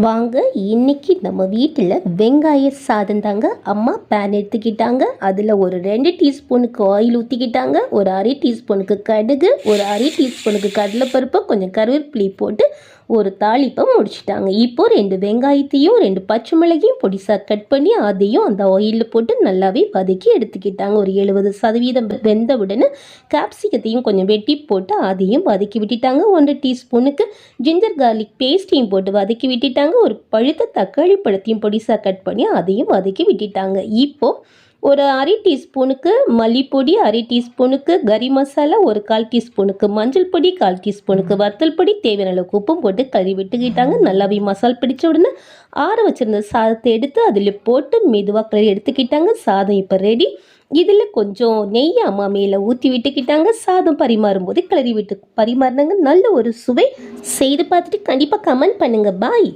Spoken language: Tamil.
வாங்க இன்னைக்கு நம்ம வீட்டில் வெங்காய சாதம் தாங்க. அம்மா பேன் எடுத்துக்கிட்டாங்க. அதில் ஒரு 2 டீஸ்பூனுக்கு ஆயில் ஊற்றிக்கிட்டாங்க. ஒரு அரை டீஸ்பூனுக்கு கடுகு, ஒரு அரை டீஸ்பூனுக்கு கடலைப்பருப்பு, கொஞ்சம் கருவேப்பிலை போட்டு ஒரு தாளிப்பை முடிச்சிட்டாங்க. இப்போ 2 வெங்காயத்தையும் 2 பச்சை மிளகையும் பொடிசாக கட் பண்ணி அதையும் அந்த ஆயிலில் போட்டு நல்லாவே வதக்கி எடுத்துக்கிட்டாங்க. ஒரு 70% வெந்த உடனே கேப்சிகத்தையும் கொஞ்சம் வெட்டி போட்டு அதையும் வதக்கி விட்டுட்டாங்க. 1 டீஸ்பூனுக்கு ஜிஞ்சர் கார்லிக் பேஸ்ட்டையும் போட்டு வதக்கி விட்டுட்டாங்க. ஒரு பழுத்த தக்காளி பழத்தையும் பொடிசாக கட் பண்ணி அதையும் வதக்கி விட்டுட்டாங்க. இப்போது ஒரு அரை டீஸ்பூனுக்கு மல்லிப்பொடி, அரை டீஸ்பூனுக்கு கறி மசாலா, ஒரு 1/4 டீஸ்பூனுக்கு மஞ்சள் பொடி, 1/4 டீஸ்பூனுக்கு வத்தல் பொடி, தேவையான அளவுக்கு உப்பும் போட்டு கறி விட்டுக்கிட்டாங்க. நல்லாவே மசால் பிடிச்ச உடனே ஆற வச்சுருந்த சாதத்தை எடுத்து அதில் போட்டு மெதுவாக கறி எடுத்துக்கிட்டாங்க. சாதம் இப்போ ரெடி. இதில் கொஞ்சம் நெய் அம்மா மேலே ஊற்றி விட்டுக்கிட்டாங்க. சாதம் பரிமாறும்போது கிளறி விட்டு பரிமாறினாங்க. நல்ல ஒரு சுவை. செய்து பார்த்துட்டு கண்டிப்பாக கமெண்ட் பண்ணுங்கள். பாய்.